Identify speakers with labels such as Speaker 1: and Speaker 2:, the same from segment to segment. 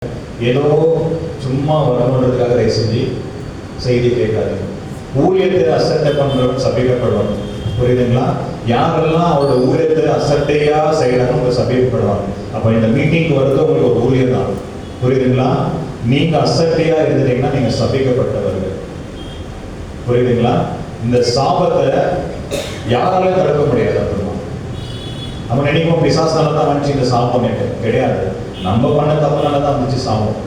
Speaker 1: ஏதோ சும்மா வரணுன்றதுக்காக தயவு செஞ்சு செய்தி கேட்காது. ஊழியத்தை அசட்டை பண்றவங்க சபிக்கப்படுவாங்க. புரியுதுங்களா? யாரெல்லாம் அவரோட ஊழியத்தை அசட்டையா செய்யறாங்க அவங்க சபிக்கப்படுவாங்க. அப்ப இந்த மீட்டிங்க்கு வருது உங்களுக்கு ஒரு ஊழியம் தான். புரியுதுங்களா? நீங்க அசட்டையா இருந்துட்டீங்கன்னா நீங்க சபிக்கப்பட்டவர்கள். புரியுதுங்களா? இந்த சாபத்தை யாராலும் தடுக்க முடியாது. அப்புறமா நம்ம நினைக்கும் பிசாசால தான் வந்துச்சு இந்த சாபம் கிடையாது. நம்ம பண்ண தப்புனால தான் வந்துச்சு சாபம்.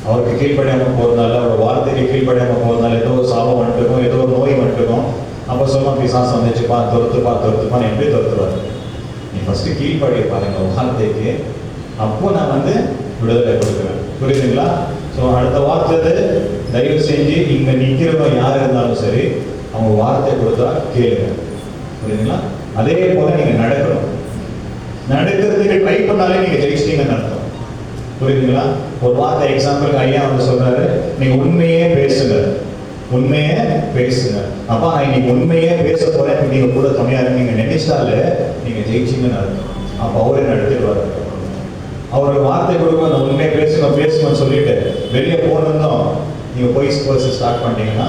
Speaker 1: அவருக்கு கீழ்ப்படியாம போறதுனால, அவரோட வார்த்தைக்கு கீழ்ப்படியாம போறதுனால ஏதோ ஒரு சாபம் வந்துட்டுருக்கும், ஏதோ ஒரு நோய் வந்துட்டுருக்கும். அப்போ சொல்லுவான் பிசாசு வந்துச்சுப்பா, துரத்துப்பான்னு எப்படி துரத்துவாரு? நீ ஃபர்ஸ்ட் கீழ்ப்படிய பாருங்க வார்த்தைக்கு, அப்போ நான் விடுதலை கொடுக்குறேன். புரியுதுங்களா? ஸோ அடுத்த வார்த்தை தயவு செஞ்சு இங்க நிக்கிறவங்க யார் இருந்தாலும் சரி, அவங்க வார்த்தை கொடுத்தா கேளுங்க. புரியுதுங்களா? அதே போல நீங்க நடக்கணும். நடக்கிறதுக்கு ட்ரை பண்ணாலே நீங்க ஜெயிச்சிட்டீங்கன்னு அர்த்தம். புரியுதுங்களா? ஒரு வார்த்தை எக்ஸாம்பிளுக்கு ஐயா சொல்றாரு, நீங்க உண்மையே பேசுங்க, உண்மையே பேசுங்க. அப்பா நான் இன்னைக்கு உண்மையே பேச போறேன், நீங்க கூட துணையா நீங்க நினைச்சாலே நீங்க ஜெயிச்சிங்கன்னு அர்த்தம். அப்ப அவரே நடத்திடுவாரு. அவரு வார்த்தை கொடுக்கும், அந்த உண்மையை பேசுங்கன்னு சொல்லிட்டு வெளியே போனதும் நீங்க போய் ஸ்டார்ட் பண்ணிட்டீங்கன்னா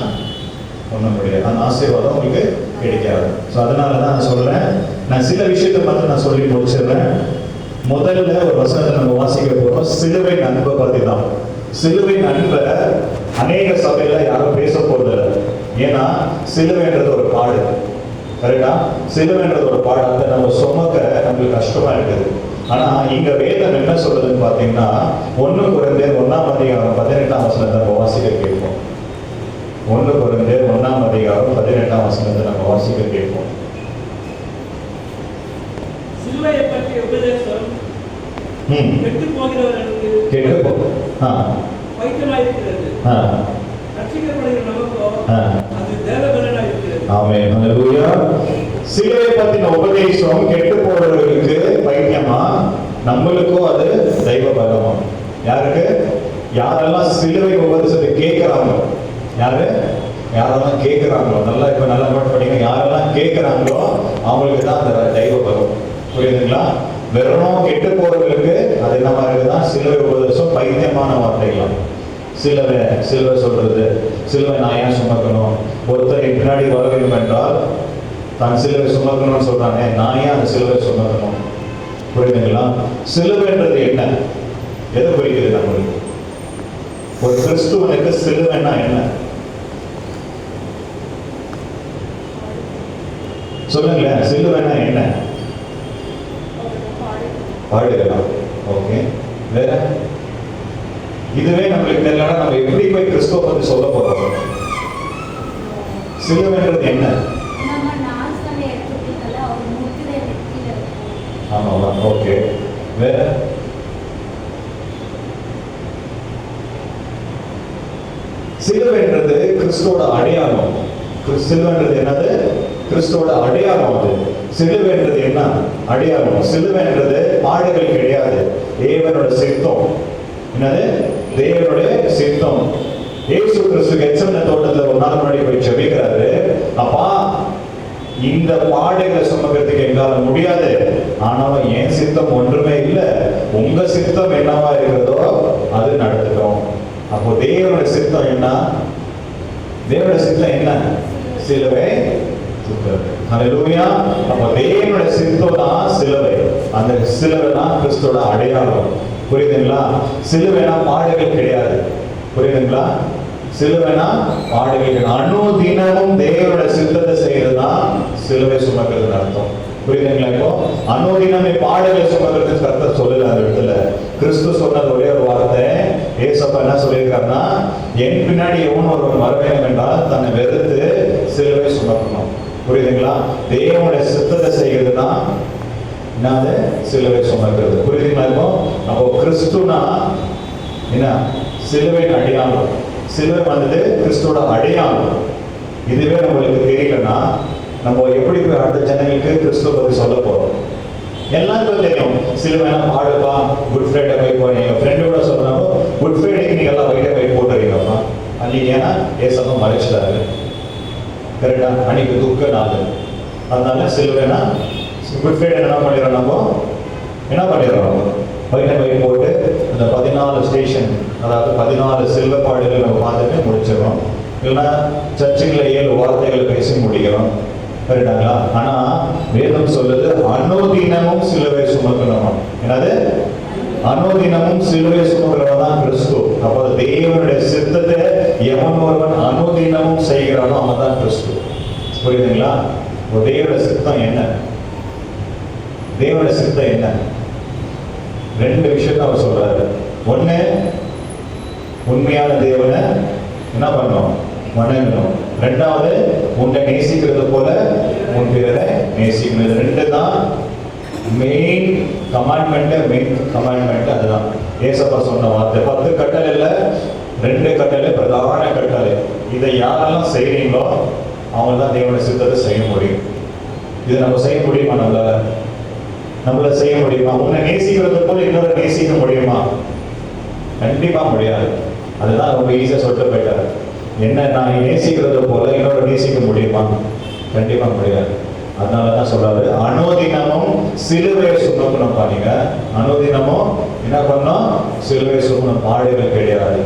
Speaker 1: ஒன்றும் முடியாது. அந்த ஆசீர்வாதம் உங்களுக்கு கிடைக்காது. ஸோ அதனால தான் நான் சொல்றேன். நான் சில விஷயத்தை மட்டும் நான் சொல்லி முடிச்சிடுறேன். முதல்ல ஒரு வசனத்தை நம்ம வாசிக்க போறோம். சிலுவை அன்பை பத்தி தான். சிலுவை அன்பை அநேக சபையில யாரும் பேச போறது. ஏன்னா சிலுவைன்றது ஒரு பாடு. கரெக்டா? சிலுவைன்றது ஒரு பாடு. அதை நம்ம சுமக்க நம்மளுக்கு கஷ்டமா இருக்குது. ஆனா இங்க வேதம் என்ன சொல்றதுன்னு பாத்தீங்கன்னா, 1 கொரிந்தியர் 1:18 நம்ம வாசிக்க கேட்போம். 1 கொரிந்தியர் 1:18 நம்ம வாசிக்க கேட்போம்.
Speaker 2: சிலுவையை பற்றிய உபதேசம் கெட்டு போகிறவர்களுக்கு வைத்தியமாயிருக்கிறது. ரட்சிக்கப்படுகிற நமக்கோ அது தேவபலனாயிருக்கிறது. ஆமென். ஹல்லேலூயா. சிலுவை பற்றின உபதேசம் கெட்டு போறவர்களுக்கு வைத்தியமா, நம்மளுக்கோ அது தெய்வ பலமா. யாருக்கு? யாரெல்லாம் சிலுவை உபதேசத்தை கேட்கிறாங்களோ, யாரெல்லாம் கேட்கிறாங்களோ, இப்ப நல்லா நோட் பண்ணீங்க, யாரெல்லாம் கேட்கிறாங்களோ அவங்களுக்கு தான் அந்த தெய்வ பலம். புரியுதுங்களா? வெறும் கெட்டு போறவர்களுக்கு அது என்ன மாதிரிதான் சிலுவை உபதேசம் பைத்தியமான வார்த்தைகள். சிலுவை சொல்றது, சிலுவை நான் ஏன் சுமக்கணும்? ஒருத்தர் பின்னாடி வர வேண்டும் என்றால் தான் சிலுவை சுமக்கணும்னு சொல்றாங்க, நான் ஏன் அந்த சிலுவை சுமக்கணும்? புரியுதுங்களா? சிலுவைன்றது என்ன? எது குறிக்குது நம்மளுக்கு? ஒரு கிறிஸ்துவனுக்கு சிலுவைன்னா என்ன? சொல்லுங்களேன். சிலுவைன்னா என்ன? பாடுகளாம். ஓகே, வேற? இதுவே நம்மளுக்கு தெரியலன்னா நம்ம எப்படி போய் கிறிஸ்துவ பத்தி சொல்ல போறோம்? சிலுவைன்றது என்ன? ஆமாவா? ஓகே, வேற? சிலுவைன்றது கிறிஸ்துவோட அடையாளம். சிலுவைன்றது என்னது? கிறிஸ்துவோட அடையாளம். அது சிலுவைன்றது என்ன? அடையாளம். சிலுவைன்றது பாடுகள் கிடையாது, தேவனோட சித்தம். என்னது? தேவனுடைய சித்தம். இயேசு கிறிஸ்து கெத்செமனே தோட்டத்துல ஒரு நாள் முன்னாடி போய் ஜெபிக்கிறாரு, அப்பா இந்த பாடுகளை சுமக்கிறதுக்கு எங்களால முடியாது, ஆனாலும் என் சித்தம் ஒன்றுமே இல்லை, உங்க சித்தம் என்னவா இருக்கிறதோ அது நடத்துட்டோம். அப்போ தேவனுடைய சித்தம் என்ன? தேவனுடைய சித்தம் என்ன? சிலுவை. ஹல்லேலூயா. அப்போ தேவனுடைய சித்தம் தான் சிலுவை. அந்த சிலுவை தான் கிறிஸ்துவோட அடையாளம். புரியுதுங்களா? சிலுவைனா பாடுகள் கிடையாது. புரியுதுங்களா? சிலுவைனா பாடுகள். அனுதினமும் தேவனுடைய சித்தத்தை செய்யறதுதான் சிலுவை சுமக்கிறதுன்னு அர்த்தம். புரியுதுங்களா? இப்போ அனுதினமே பாடுகளை சுமக்கிறது கர்த்தர் சொல்லல. அந்த இடத்துல கிறிஸ்து சொன்னது ஒரே ஒரு வார்த்தை. ஏசப்பா என்ன சொல்லியிருக்காருன்னா, என் பின்னாடி எவன் ஒருவன் வர வேண்டும் என்றால் தன்னை வெறுத்து சிலுவை சுமக்கணும். புரியுதுங்களா? தேவனுடைய சித்தத்தை செய்கிறது தான் என்னது? சிலுவை சுமக்கிறது. புரியுதுங்களா? இப்போ அப்போ கிறிஸ்துனா என்ன? சிலுவையின் அடையாளம். சிலுவை கிறிஸ்துவோட அடையாளம். இதுவே நம்மளுக்கு தெரியலன்னா நம்ம எப்படி போய் அடுத்த ஜனங்களுக்கு கிறிஸ்துவ பத்தி சொல்ல போறோம்? எல்லாருக்கும் தெரியும் சிலுவைனா பாடுப்பா, குட் ஃப்ரைடே போய் போறீங்க. ஃப்ரெண்டோட சொல்றாங்க, குட் ஃப்ரைடேக்கு நீங்க எல்லாம் வைட்டே போய் போட்டுறீங்கப்பா அன்னைக்கு, ஏன்னா ஏசப்பா மறைச்சிட்டாரு. கரெக்டா? அன்னைக்கு துக்க நாள். அதனால சிலுவைனா குட் ஃப்ரைடே என்ன பண்ணிடுறோம்? நம்ம என்ன பண்ணிடுறோம்?
Speaker 1: ஒயிட் அண்ட் ஒயிட் போட்டு அந்த 14 ஸ்டேஷன், அதாவது 14 சில்வர் பாடுகள் நம்ம பார்த்துட்டு முடிச்சிடறோம். இல்லைன்னா சர்ச்சுகளில் 7 வார்த்தைகளை பேசி முடிக்கிறோம். கரெக்டாங்களா? ஆனா வேதம் சொல்லுது அனுதினமும் சிலுவை சுமக்கணுமா. என்னது? அனுதினமும் சிலுவை சுமக்கிறவன் தான் கிறிஸ்து. அப்போ தேவனுடைய சித்தத்தை எவன் ஒருவன் அனுதினமும் செய்கிறானோ அவன் தான் கிறிஸ்து. புரியுதுங்களா? தேவனுடைய சித்தம் என்ன? தேவனுடைய சித்தம் என்ன? 2 விஷயத்தை அவர் சொல்றாரு. ஒண்ணு, உண்மையான தேவனை என்ன பண்ணணும்? வணங்கணும். 2வது, உன்னை நேசிக்கிறது போல உன் பிறரை நேசிக்கணும். இது 2 தான் மெயின் கமாண்ட்மெண்ட். அதுதான் ஏசப்பா சொன்ன வார்த்தை. 10 கட்டளை இல்ல, 2 கட்டளை பிரதான கட்டளை. இதை யாரெல்லாம் செய்றீங்களோ அவங்க தான் தேவனுடைய சித்தத்தை செய்ய முடியும். இதை நம்ம செய்ய முடியுமா? நம்மள செய்ய முடியுமா? உன்னை நேசிக்கிறது போல இன்னொரு நேசிக்க முடியுமா? கண்டிப்பா முடியாது. அதுதான் ரொம்ப ஈஸியா சொல்லிட்டு போயிட்டாரு. என்ன, நான் நேசிக்கிறது போல இன்னொரு நேசிக்க முடியுமா? கண்டிப்பா முடியாது. அதனாலதான் சொல்றாரு அனுதினமும் சிலுவையை சுமக்கணும். பாருங்க, அனுதினமும் என்ன பண்ணணும்? சிலுவையை சுமக்கணும். பாடுகள் கிடையாது.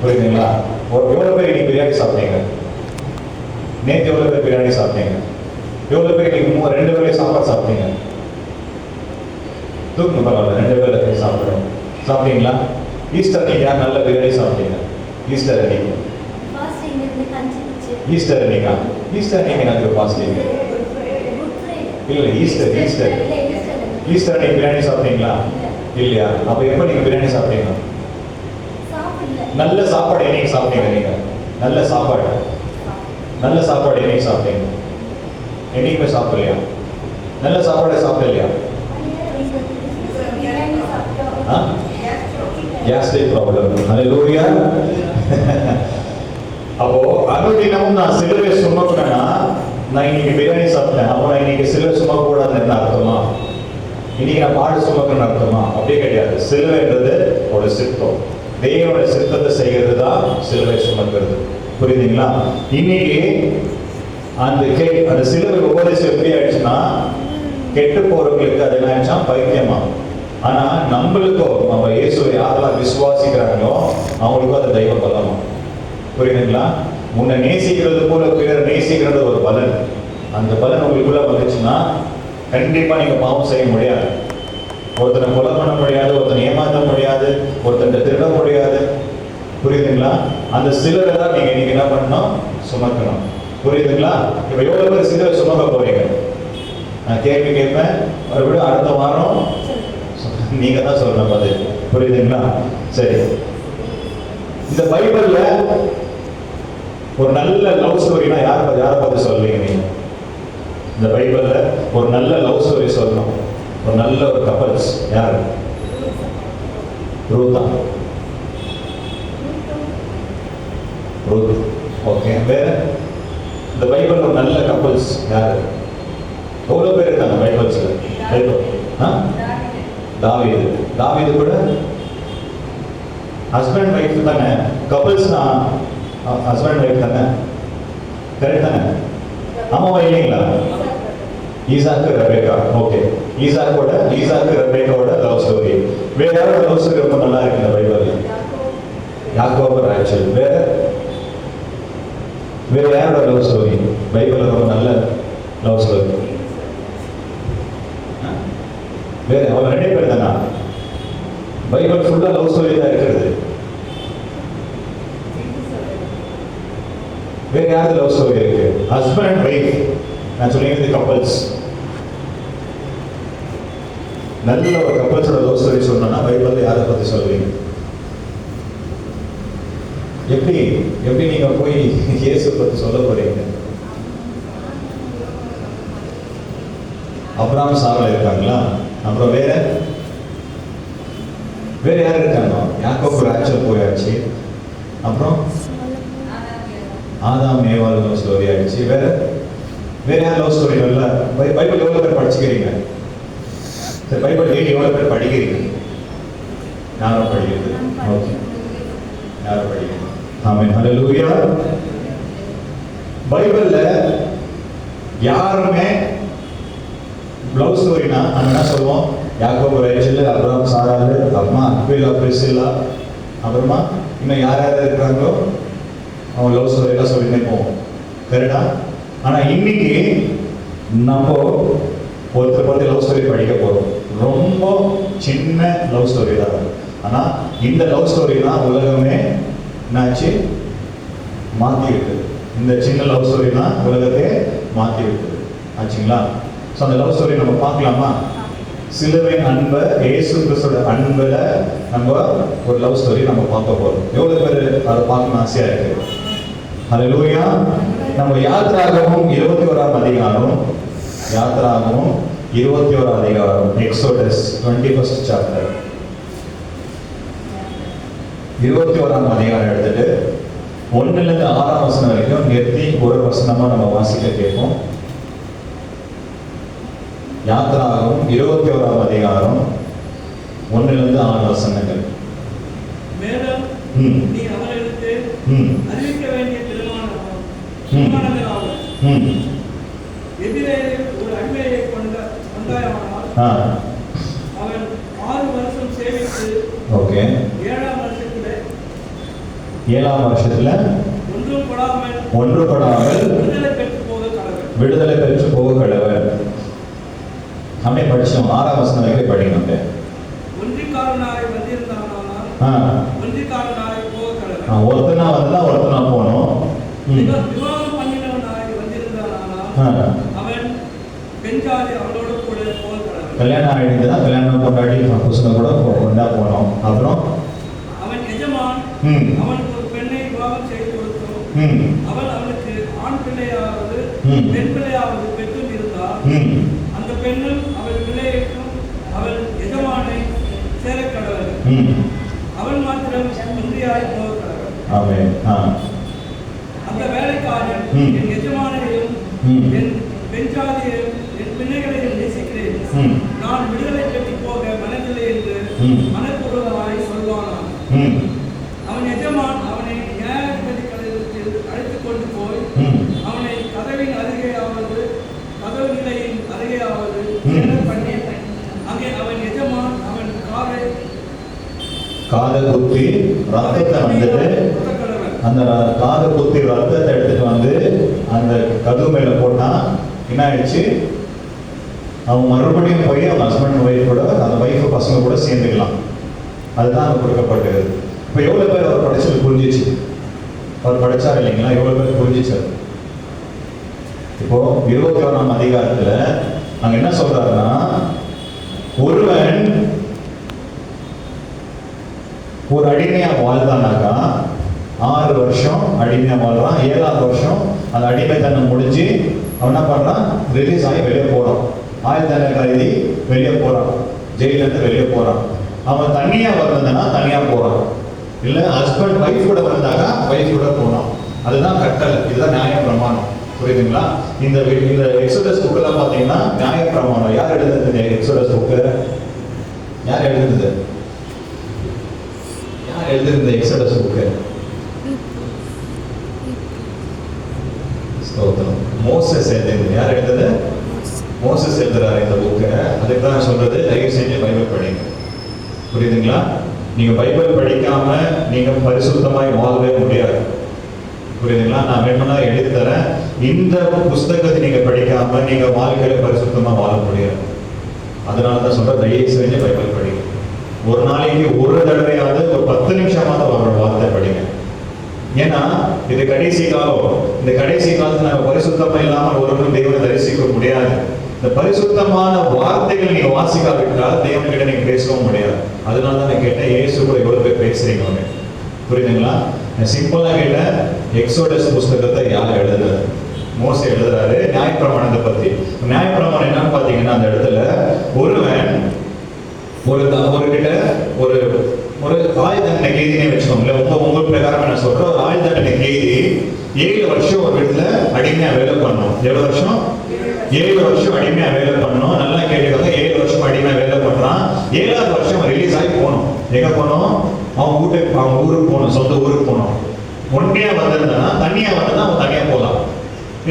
Speaker 1: புரியுதுங்களா? எவ்வளவு பேர் இன்னைக்கு பிரியாணி சாப்பிட்டீங்க? நேற்று எவ்வளவு பேர் பிரியாணி சாப்பிட்டீங்க? எவ்வளவு பேர் இன்னைக்கு 2 வேளை சாப்பாடு சாப்பிட்டீங்க? தூக்கு பரவாயில்ல, 2 வேளை சாப்பிடுறோம். சாப்பிட்டீங்களா? ஈஸ்டர் அன்னைக்கு யார் நல்ல பிரியாணி சாப்பிட்டீங்க? ஈஸ்டர் அன்னைக்கு எனக்கு பாஸ்டிங் இல்ல. ஈஸ்டர் அன்னைக்கு பிரியாணி சாப்பிட்டீங்களா? இல்லையா? அப்ப எப்ப நீங்க பிரியாணி சாப்பிட்டீங்க? நல்ல சாப்பாடு என்னைக்கு சாப்பிட்டீங்க? நீங்க நல்ல சாப்பாடு என்னைக்கு சாப்பிட்டீங்க? என்னைக்குமே சாப்பிடலையா? நல்ல சாப்பாடு சாப்பிடலையா? Gastric problem. ஹல்லேலூயா. அப்போ அனுதினமும் நான் சிலுவை சுமக்கணும்னா, நான் இன்னைக்கு பிரியாணி சாப்பிட்டேன், அப்போ நான் இன்னைக்கு சிலுவை சுமக்க கூடாதுன்னு அர்த்தமா? இன்னைக்கு நான் பாடு சுமக்கணும்னு அர்த்தமா? அப்படியே கிடையாது. சிலுவைன்றது ஒரு சித்தம். தேவனுடைய சித்தத்தை செய்கிறது தான் சிலுவை சுமக்கிறது. புரியுதுங்களா? இன்னைக்கு அந்த சிலுவை உபதேசம் எப்படி ஆயிடுச்சுன்னா, கெட்டு போறவங்களுக்கு அது என்ன ஆயிடுச்சா? பைத்தியமா. ஆனா நம்மளுக்கோ, நம்ம இயேசுவை யாரெல்லாம் விசுவாசிக்கிறாங்களோ அவங்களுக்கும் அது தெய்வ பலமா. புரியுதுங்களா? உன்னை நேசிக்கிறது போல பிறர் நேசிக்கிறது ஒரு பலன். அந்த பலன் உங்களுக்குள்ள வந்துச்சுன்னா கண்டிப்பா நீங்க பாவம் செய்ய முடியாது. ஒருத்தனை கொலை பண்ண முடியாது, ஒருத்தனை ஏமாற்ற முடியாது, ஒருத்தனை திருட முடியாது. புரியுதுங்களா? அந்த சிலரை தான் நீங்க இன்னைக்கு என்ன பண்ணணும்? சுமக்கணும். புரியுதுங்களா? இப்ப எவ்வளவு பேர் சிலரை சுமக்க போறீங்க? நான் கேள்வி கேட்பேன், மறுபடியும் அடுத்த வாரம் நீங்க தான் சொல்லணும் அது. புரியுதுங்களா? சரி, இந்த பைபிள்ல ஒரு நல்ல லவ் ஸ்டோரினா யாரை பார்த்து சொல்றீங்க நீங்க? இந்த பைபிள்ல ஒரு நல்ல லவ் ஸ்டோரி சொல்லணும், ஒரு நல்ல ஒரு கப்பல்ஸ் யாரு? ரூதா. ரூத். ஓகே. வேற இந்த பைபிள் ஒரு நல்ல கப்பல்ஸ் யாரு? எவ்வளவு பேர் இருக்காங்க பைபிள்ஸ்ல? தாவீது கூட ஹஸ்பண்ட் ஒய்ஃப் தானே. கப்பல்ஸ்னா ஹஸ்பண்ட் ஒய்ஃப் தானே. கரெக்ட் தானே? ஆமாவா இல்லைங்களா? ஈசாக்கு ரெபேக்கா. ஓகே. ஈசாக்கு ரெபேக்காவோட லவ் ஸ்டோரி. வேற யாரோட லவ் ஸ்டோரி ரொம்ப நல்லா இருக்கு இந்த பைபிள்ல? யாக்கோபு ராச்சல். வேற யாரோட லவ் ஸ்டோரி பைபிள்ல ரொம்ப நல்ல லவ் ஸ்டோரி? வேற அவங்க 2 பேர் தானா? பைபிள் ஃபுல்லா லவ் ஸ்டோரி தான் இருக்கிறது. வேற யாரு லவ் ஸ்டோரி இருக்கு? Husband and wife. நான் சொல்லியிருந்தது கப்பல்ஸ். நல்ல ஒரு கப்பல்ஸோட லவ் ஸ்டோரி சொன்னா பைபிள்ல யாரை பத்தி சொல்றீங்க? எப்படி நீங்க போய் இயேசு பத்தி சொல்ல போறீங்க? அப்ரஹாம் சாரா இருக்காங்களா? அப்புறம் வேற யார் இருக்காங்க? யாக்கோபு ராச்சல் போயாச்சு. அப்புறம் ஆதாம் ஏவாள் லவ் ஸ்டோரி ஆயிடுச்சு. வேற யார் லவ் ஸ்டோரி? இல்ல பைபிள் எவ்வளவு பேர் படிச்சுக்கிறீங்க? சரி, பைபிள் டெய்லி எவ்வளவு பேர் படிக்கிறீங்க? யாரும் படிக்கிறது? ஓகே, யாரும் படிக்கிறது? ஆமென். ஹல்லேலூயா. பைபிள்ல யாருமே லவ் ஸ்டோரினா நம்ம என்ன சொல்லுவோம்? யாக்கோபு ரேச்சல், அப்ரஹாம் சாராளு, அம்மா அக்விலா பிரிசில்லா, அப்புறமா இன்னும் யார் யார் இருக்கிறாங்களோ அவங்க லவ் ஸ்டோரி எல்லாம் சொல்லிட்டே போவோம். கரெக்டா? ஆனா இன்னைக்கு நம்ம ஒருத்தர் பத்தி லவ் ஸ்டோரி படிக்க போறோம். ரொம்ப சின்ன லவ் ஸ்டோரி தான். ஆனா இந்த லவ் ஸ்டோரி தான் உலகமே என்னாச்சு மாத்தி விட்டது. இந்த சின்ன லவ் ஸ்டோரி தான் உலகத்தையே மாத்தி விட்டது. ஆச்சுங்களா? ஸோ அந்த லவ் ஸ்டோரி நம்ம பார்க்கலாமா? சிலுவையின் அன்பை, இயேசு கிறிஸ்துவோட அன்புல நம்ம ஒரு லவ் ஸ்டோரி நம்ம பார்க்க போறோம். எவ்வளவு பேர் அதை பார்க்கணும் ஆசையா இருக்கு? ஹல்லேலூயா. நம்ம யாத்திராகமம் 21ஆம் அதிகாரம், யாத்திராகமம் 21ஆம் அதிகாரம், எக்ஸோடஸ் 21st சாப்டர், 21ஆம் அதிகாரம் எடுத்துட்டு 1லிருந்து 6ஆம் வசனம் வரைக்கும் நிறுத்தி ஒரு வசனமா நம்ம வாசிக்க கேட்போம். யாத்திராகமம் 21ஆம் அதிகாரம் 1லிருந்து 6 வசனங்கள்.
Speaker 3: மேலும் நீ அவர்களுக்கு அறிவிக்க வேண்டிய பிரமாணங்களாகும். எதிரே ஒரு அடிமையை கொண்டாயானால் அவன் 6 வருஷம் சேவித்து 7ஆம் வருஷத்துல ஒன்றுபடாமல் விடுதலை பெற்று போக கடவர். அப்படியே படிச்சோம். 6ஆம் வசனம் வரைக்கும் படிக்கணும். ஒருத்தனா வந்தா ஒருத்தனா போகணும். கல்யாணம் ஆயிடுச்சுன்னா கல்யாணம் கொண்டாடி புருஷனை கூட கொண்டா போனோம். அப்புறம் அவன் எஜமான் அவனுக்கு ஒரு பெண்ணை விவாகம் செய்து கொடுத்தோம். அவள் அவனுக்கு ஆண் பிள்ளையாவது பெண் பிள்ளையாவது பெற்றும் இருந்தால் அந்த பெண்ணும் அவள் பிள்ளைக்கும் அவள் எஜமானை சேர கடவுள். அவன் மாத்திரம் ஒன்றியாய் போக கடவுள். அந்த வேலைக்காரன் என் எஜமானையும் என் பெஞ்சாதியையும் என் பிள்ளைகளையும் நேசிக்கிறேன், நான் விடுதலை பெற்று போக மனதில்லை என்று மனப்பூர்வமாய் சொல்வானான். அவன் எஜமான் அவனை நியாயாதிபதி கடையில் அழைத்துக் கொண்டு போய் அவனை கதவின் அருகேயாவது கதவு நிலையின் அருகேயாவது பண்ணி அங்கே அவன் எஜமான் அவன்
Speaker 1: காதை குத்தி ரத்தத்தை வந்துட்டு அந்த காதை குத்தி ரத்தத்தை எடுத்துட்டு வந்து அந்த கதவு மேல போட்டா என்ன ஆயிடுச்சு? அவன் மறுபடியும் போய் அவன் ஹஸ்பண்ட் ஒய்ஃப் கூட அந்த ஒய்ஃப் பசங்க கூட சேர்ந்துக்கலாம். அதுதான் அவன் கொடுக்கப்பட்டது. இப்போ எவ்வளோ பேர் அவர் படிச்சது புரிஞ்சிச்சு? அவர் படிச்சார் இல்லைங்களா? எவ்வளோ பேர் புரிஞ்சிச்சார்? இப்போ 21ஆம் அதிகாரத்துல அங்க என்ன சொல்றாருன்னா, ஒருவன் ஒரு அடிமையா வாழ்ந்தானாக்கா 6 வருஷம் அடிமையா வாழ்றான். 7ஆவது வருஷம் அந்த அடிமைத்தனம் முடிஞ்சு அவன் என்ன பண்றான்? ரிலீஸ் ஆகி வெளியே போறான். ஆயுதண்டனை கைதி வெளியே போறான், ஜெயில இருந்து வெளியே போறான். அவன் தனியா வந்ததுன்னா தனியா போறான், இல்ல ஹஸ்பண்ட் ஒய்ஃப் கூட வந்தாங்க ஒய்ஃப் கூட போனான். அதுதான் கட்டளை. இதுதான் நியாய பிரமாணம். புரியுதுங்களா? இந்த எக்ஸோடஸ் புக்கெல்லாம் பாத்தீங்கன்னா நியாய பிரமாணம் யார் எழுதுறது? எக்ஸோடஸ் புக்கு யார் எழுதுறது? யார் எழுதுறது எக்ஸோடஸ் புக்கு? மோசஸ் எழுதுறது. யார் எழுதுறது? மோசஸ் எழுதுறாரு இந்த புக்கை. அதுக்கு தான் சொல்றது, தயவு செஞ்சு பைபிள் படிங்க. புரியுதுங்களா? நீங்க பைபிள் படிக்காம நீங்க பரிசுத்தமாய் வாழவே முடியாது. புரியுதுங்களா? நான் வேணும்னா எழுதி தரேன். இந்த புஸ்தகத்தை நீங்க படிக்காம நீங்க வாழ்க்கையில பரிசுத்தமா வாழ முடியாது. அதனாலதான் சொல்றேன், தயவு செஞ்சு பைபிள் படிங்க. ஒரு நாளைக்கு ஒரு தடவையாவது ஒரு 10 நிமிஷமாவது அவரோட வார்த்தை படிங்க. ஏன்னா இது கடைசி காலம். இந்த கடைசி காலத்துல நம்ம பரிசுத்தமா இல்லாமல் ஒருவரும் தேவனை தரிசிக்க முடியாது. இந்த பரிசுத்தமான வார்த்தைகள் நீங்க வாசிக்காவிட்டால் தேவன்கிட்ட நீங்க பேசவும் முடியாது. அதனாலதான் நான் கேட்டேன், இயேசு கூட எவ்வளவு பேர் பேசுறீங்க? புரியுதுங்களா? நான் சிம்பிளா கேட்டேன், எக்ஸோடஸ் புஸ்தகத்தை யார் எழுதுறது? மோசே எழுதுறாரு. நியாயப்பிரமாணத்தை பத்தி. நியாயப்பிரமாணம் என்னன்னு பாத்தீங்கன்னா, அந்த இடத்துல ஒருவன் ஒரு கிட்ட ஒரு ஆயுள் தண்டனை கைதினே வச்சுக்கோங்களேன். உங்க பிரகாரம் நான் சொல்றேன், ஒரு ஆயுள் தண்டனை கைதி 7 வருஷம் ஒரு இடத்துல அடிமையா வேலை பண்ணணும். எவ்வளவு வருஷம்? 7 வருஷம் அடிமையா வேலை பண்ணணும். நல்லா கேட்டுக்கோங்க. 7 வருஷம் அடிமையா வேலை பண்றான். 7ஆவது வருஷம் ரிலீஸ் ஆகி போகணும். எங்க போகணும்? அவங்க ஊருக்கு போகணும், சொந்த ஊருக்கு போகணும். ஒன்றியா வந்திருந்தானா, தனியா வந்தா அவன் தனியா போகலாம்.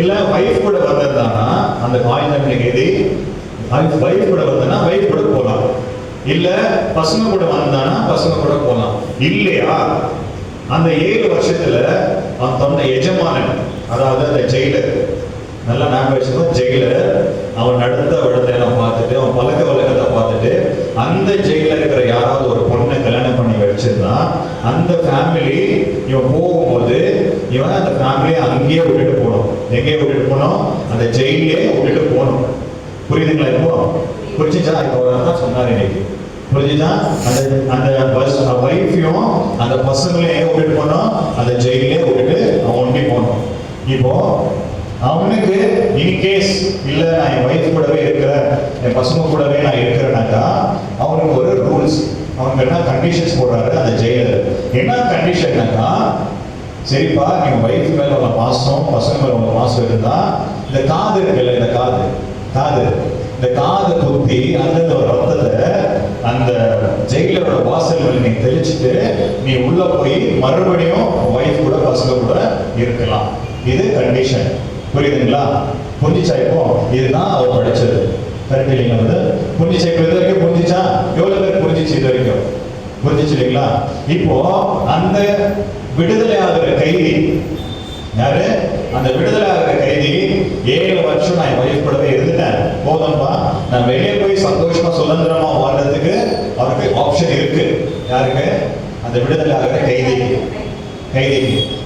Speaker 1: இல்ல வைஃப் கூட வந்திருந்தானா அந்த ஆயுள் தண்டனை கைதி வைஃப் கூட வந்தனா வைஃப் கூட போலாம், இல்ல பசங்க கூட வந்தானா பசங்க கூட போலாம். இல்லையா அந்த 7 வருஷத்துல அவன் தன்னை எஜமானன், அதாவது அந்த ஜெயிலர், நல்லா ஞாபகம் வச்சுக்கோ, ஜெயிலர் அவன் நடத்த விடத்தை பார்த்துட்டு அவன் பழக்க வழக்கத்தை பார்த்துட்டு அந்த ஜெயில இருக்கிற யாராவது ஒரு பொண்ணை கல்யாணம் பண்ணி வச்சிருந்தா அந்த ஃபேமிலி இவன் போகும்போது இவன் அந்த ஃபேமிலியை அங்கேயே விட்டுட்டு போகணும். எங்கேயே விட்டுட்டு போகணும்? அந்த ஜெயிலே விட்டுட்டு போகணும். புரியுதுங்களா? இப்போ புரிஞ்சுச்சா? இப்போ தான் சொன்னார் இன்னைக்கு. புரிஞ்சுச்சா? அந்த அந்த வைஃபையும் அந்த பசங்களையும் விட்டுட்டு போனோம், அந்த ஜெயிலே விட்டுட்டு அவன் ஒண்டி போனோம். இப்போ அவனுக்கு இன்கேஸ் இல்ல நான் என் வைஃப் கூடவே இருக்கிறேன், என் பசங்க கூடவே நான் இருக்கிறேன்னாக்கா அவனுக்கு ஒரு ரூல்ஸ், அவனுக்கு என்ன கண்டிஷன்ஸ் போடுறாரு அந்த ஜெயிலர். என்ன கண்டிஷன்னாக்கா, சரிப்பா நீங்க வைஃப் மேல உள்ள பாசம், பசங்க மேல உள்ள பாசம் இருந்தா இந்த காது இருக்குல்ல, இந்த இந்த காது குத்தி அந்த ஒரு ரத்தத்தை அந்த ஜெயிலரோட வாசல் மேல நீ தெளிச்சுட்டு நீ உள்ள போய் மறுபடியும் வைஃப் கூட பசங்க கூட இருக்கலாம். இது கண்டிஷன். புரியுதுங்களா? புரிஞ்சிச்சா? இப்போ இதுதான் அவர் படிச்சது. கரெக்ட் இல்லைங்களா? வந்து புரிஞ்சிச்சா? இப்போ இது வரைக்கும் புரிஞ்சிச்சா? எவ்வளவு பேர் புரிஞ்சிச்சு இது வரைக்கும்? புரிஞ்சிச்சு இல்லைங்களா? இப்போ அந்த விடுதலை ஆகிற கைதி யாரு? அந்த விடுதலை ஆகிற கைதி 7 வருஷம் நான் என் வைஃப் கூடவே இருந்துட்டேன், போதும்பா, நான் வெளியே போய் சந்தோஷமா சுதந்திரமா வாழ்றதுக்கு அவருக்கு ஆப்ஷன் இருக்கு. யாருக்கு? அந்த விடுதலை ஆகிற கைதிக்கு.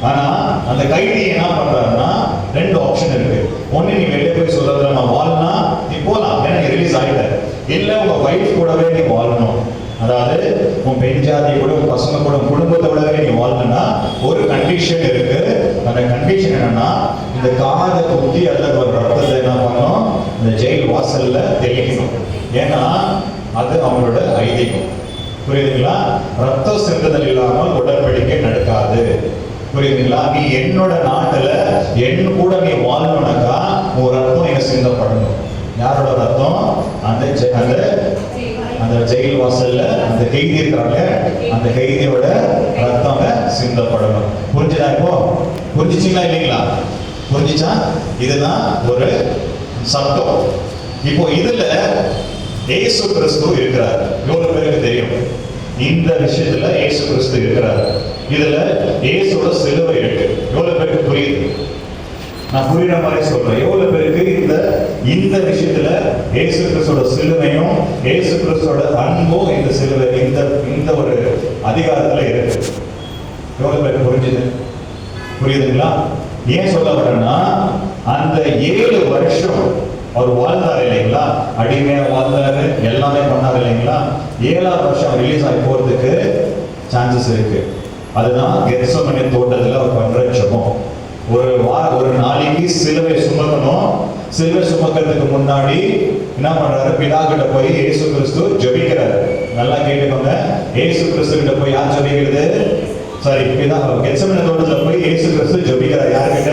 Speaker 1: ஆனா அந்த கைதி என்ன பண்றாருன்னா 2 ஆப்ஷன் இருக்கு. ஒண்ணு, நீ வெளியே போய் சுதந்திரமா வாழனா நீ போலாம், ஏன்னா ரிலீஸ் ஆகிட்ட. இல்ல உங்க வைஃப் கூடவே நீ வாழணும், அதாவது உன் பெண் ஜாதி கூட உன் பசங்க கூட குடும்பத்தோடவே நீ வாழணும்னா ஒரு கண்டிஷன் இருக்கு. அந்த கண்டிஷன் என்னன்னா, இந்த காதை குத்தி அல்லது ஒரு ரத்தத்தை என்ன பண்ணணும், இந்த ஜெயில் வாசல்ல தெளிக்கணும். ஏன்னா அது அவங்களோட ஐதீகம். புரியுதுங்களா? ரத்தம் சிந்துதல் இல்லாமல் உடன்படிக்கை நடக்காது. புரியுதுங்களா? நீ என்னோட நாட்டுல என் கூட நீ வாழணும்னாக்கா உன் ரத்தம் எங்க சிந்தப்படணும். யாரோட ரத்தம்? அந்த அந்த ஜெயில் வாசல்ல அந்த கைதி இருக்கிறாங்க, அந்த கைதியோட ரத்தம் சிந்தப்படணும். புரிஞ்சுதா? இப்போ புரிஞ்சிச்சிங்களா இல்லைங்களா? புரிஞ்சிச்சா? இதுதான் ஒரு சட்டம். இப்போ இதுல இயேசு கிறிஸ்து இருக்கிறார். எவ்வளவு பேருக்கு தெரியும் இந்த விஷயத்துல இயேசு கிறிஸ்து இருக்கிறார்? இதுல இயேசுவோட சிலுவை இருக்கு. எவ்வளவு பேருக்கு புரியுது? நான் புரியுற மாதிரி சொல்றேன். எவ்வளவு பேருக்கு இந்த விஷயத்துல இயேசு கிறிஸ்துவோட சிலுவையும் இயேசு கிறிஸ்துவோட அன்பும் இந்த சிலுவை இந்த ஒரு அதிகாரத்துல இருக்கு? எவ்வளவு பேருக்கு புரிஞ்சுது? புரியுதுங்களா? ஏன் சொல்ல வரேன்னா, அந்த 7 வருஷம் அவர் வாழ்ந்தார் இல்லைங்களா, அடிமையா வாழ்ந்தாரு, எல்லாமே பண்ணாரு இல்லைங்களா. 7ஆவது வருஷம் ரிலீஸ் ஆகி போறதுக்கு சான்சஸ் இருக்கு. அதுதான் கெத்செமனே தோட்டத்துல அவர் பண்ற ஜெபம். ஒரு நாளைக்கு சிலுவை சுமக்கணும். சிலுவை சுமக்கிறதுக்கு முன்னாடி என்ன பண்றாரு? பிதா கிட்ட போய் இயேசு கிறிஸ்து ஜெபிக்கிறாரு. நல்லா கேட்டுக்கோங்க. இயேசு கிறிஸ்து கிட்ட போய் யார் ஜெபிக்கிறது? சாரி, கெத்செமனே தோட்டத்துல போய் இயேசு கிறிஸ்து ஜெபிக்கிறார். யார்கிட்ட?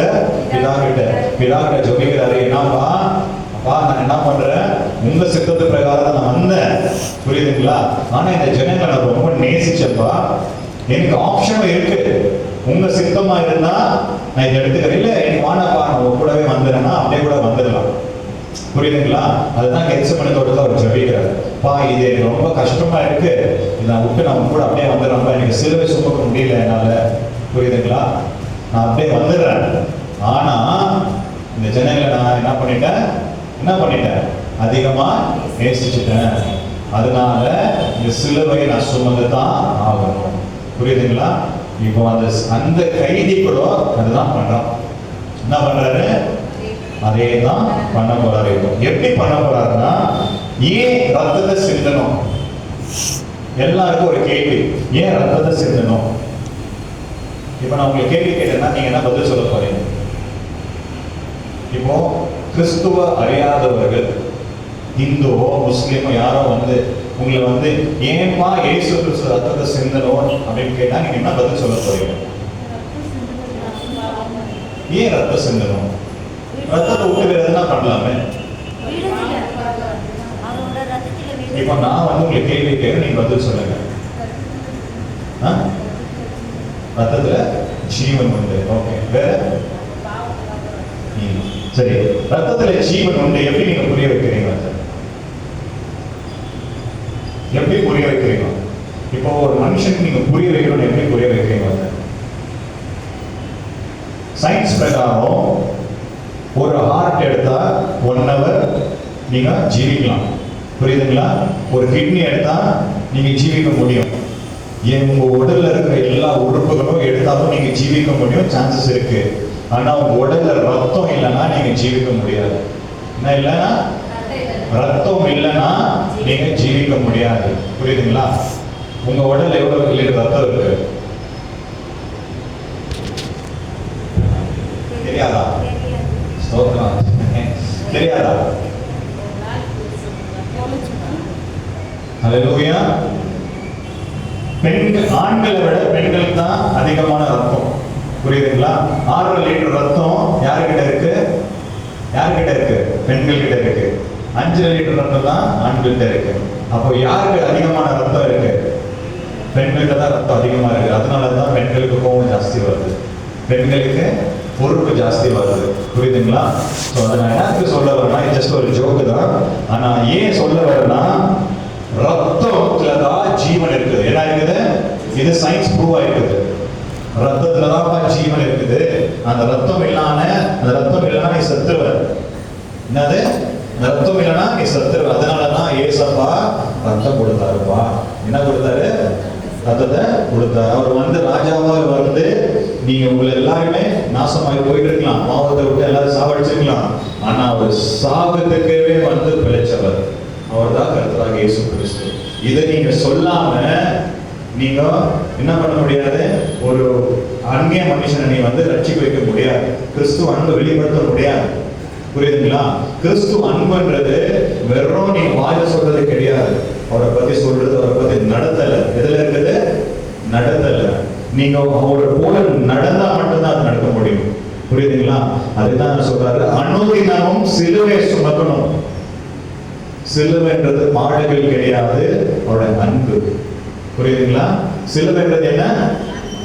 Speaker 1: பிதா கிட்ட ஜெபிக்கிறாரு. என்னப்பா, நான் என்ன பண்றேன், உங்க சித்தத்து பிரகாரம் நான் வந்தேன், புரியுதுங்களா? ஆனா இந்த ஜனங்களை நான் ரொம்ப நேசிச்சப்பா, எனக்கு ஆப்ஷனும் இருக்கு. உங்க சித்தமா இருந்தா நான் இதை எடுத்துக்கிறேன், இல்ல எனக்கு வானப்பா நான் உங்க கூடவே வந்துடுறேன்னா அப்படியே கூட வந்துடலாம். புரியுதுங்களா? அதுதான் கெத்செமனே தோட்டத்துல அவர் ஜெபிக்கிறார். பா, இது எனக்கு ரொம்ப கஷ்டமா இருக்கு, இதை விட்டு நான் கூட அப்படியே வந்துடுறேன், எனக்கு சிலுவை சுமக்க முடியல என்னால, புரியுதுங்களா? நான் அப்படியே வந்துடுறேன். ஆனா இந்த ஜனங்களை நான் என்ன பண்ணிட்டேன், அதிகமா நேசிச்சுட்டேன். அதனால இந்த சிலுவையை நான் சுமந்து தான் ஆகணும். புரியுதுங்களா? இப்போ அந்த கைதி கூட அதுதான் பண்றான். என்ன பண்றாரு? அதே தான் பண்ண போறாரு. எப்படி பண்ண போறாருன்னா, ஏன் ரத்தத்தை சிந்தணும்? எல்லாருக்கும் ஒரு கேள்வி, ஏன் ரத்தத்தை சிந்தணும்? இப்ப நான் உங்களுக்கு கேள்வி கேட்டேன்னா நீங்க என்ன பதில் சொல்ல போறீங்க? இப்போ கிறிஸ்துவ அறியாதவர்கள், இந்துவோ முஸ்லீமோ யாரோ உங்களை ஏன்பா இயேசு கிறிஸ்து ரத்தத்தை சிந்தணும் அப்படின்னு கேட்டா நீங்க என்ன பதில் சொல்ல போறீங்க? ஏன் ரத்தம் சிந்தணும்? ரத்தத்தை விட்டு வேற எதுனா பண்ணலாமே. இப்ப நான் உங்களுக்கு கேள்வி கேட்க நீங்க பதில் சொல்லுங்க. ரத்தத்துல ஜீவன் உண்டு. ஓகே, வேற? சரி, ரத்தத்துல ஜீவன் உண்டு எப்படி நீங்க புரிய வைக்கிறீங்க? எப்படி புரிய வைக்கிறீங்க? இப்போ ஒரு மனுஷனுக்கு நீங்க புரிய வைக்கணும்னு எப்படி புரிய வைக்கிறீங்க? சயின்ஸ் பிரகாரம் ஒரு ஹார்ட் எடுத்தா 1 hour நீங்க ஜீவிக்கலாம். புரியுதுங்களா? ஒரு கிட்னி எடுத்தா நீங்க ஜீவிக்க முடியும். உங்க உடல்ல இருக்கிற எல்லா உறுப்புகளும் எடுத்தாலும் நீங்க ஜீவிக்க முடியும், சான்சஸ் இருக்கு. ஆனா உங்க உடல்ல ரத்தம் இல்லைன்னா நீங்க ஜீவிக்க முடியாது. என்ன இல்லைன்னா? ரத்தம் இல்லைன்னா நீங்க ஜீவிக்க முடியாது. புரியுதுங்களா? உங்க உடல்ல எவ்வளவு லிட்டர் ரத்தம் இருக்கு தெரியாதா? தெரியாதா? ஹல்லேலூயா. பெண்கள், ஆண்களை விட பெண்களுக்கு தான் அதிகமான ரத்தம். புரியுதுங்களா? 6 லிட்டர் ரத்தம் யாருக்கிட்ட இருக்கு? யாருக்கிட்ட இருக்கு? பெண்கள் கிட்ட இருக்கு. 5 லிட்டர் ரத்தம் தான் ஆண்கள்கிட்ட இருக்கு. அப்போ யாருக்கு அதிகமான ரத்தம் இருக்கு? பெண்கள்கிட்ட தான் ரத்தம் அதிகமா இருக்கு. அதனாலதான் பெண்களுக்கு கோபம் ஜாஸ்தி வருது, பெண்களுக்கு பொறுப்பு ஜாஸ்தி வருது. புரியுதுங்களா? ஸோ அதை நான் எனக்கு சொல்ல வரேன்னா, ஜஸ்ட் ஒரு ஜோக்கு தான். ஆனா ஏன் சொல்ல வரேன்னா, ரத்தத்துல தான் ஜீவன் இருக்குது. என்ன இருக்குது? இது சயின்ஸ் ப்ரூவ் ஆயிருக்குது. ரத்தத்துல தான் ஜீவன் இருக்குது. அந்த ரத்தம் இல்லைன்னா நீ செத்துருவ. என்னது? ரத்தம் இல்லைன்னா நீ செத்துருவ. அதனாலதான் ஏசப்பா ரத்தம் கொடுத்தாருப்பா. என்ன கொடுத்தாரு? ரத்தத்தை கொடுத்தாரு. அவர் வந்து ராஜாவா வந்து நீங்க உங்களை எல்லாருமே நாசமாகி போயிட்டு இருக்கலாம், பாவத்தை விட்டு எல்லாரும் சாவடிச்சிருக்கலாம். ஆனா அவர் சாபத்துக்கே வந்து பிழைச்சவர். அவர் தான் கர்த்தராக இயேசு கிறிஸ்து. இதை நீங்க சொல்லாம நீங்க என்ன பண்ண முடியாது? ஒரு அந்நிய மனுஷனை நீ வந்து ரட்சிக்க வைக்க முடியாது. கிறிஸ்து அன்பை வெளிப்படுத்த முடியாது. புரியுதுங்களா? கிறிஸ்து அன்புன்றது வெறும் நீ வாயில சொல்றது கிடையாது. அவரை பத்தி சொல்றது, அவரை பத்தி நடத்தல. எதுல இருக்குது? நடத்தல. நீங்க அவரை போல நடந்தா மட்டும்தான் அது நடக்க முடியும். புரியுதுங்களா? அதுதான் சொல்றாரு, அனுதினமும் சிலுவை சுமக்கணும். சிலுவைன்றது பாடுகள் கிடையாது, அவருடைய அன்பு. புரியுதுங்களா? சிலுவைன்றது என்ன?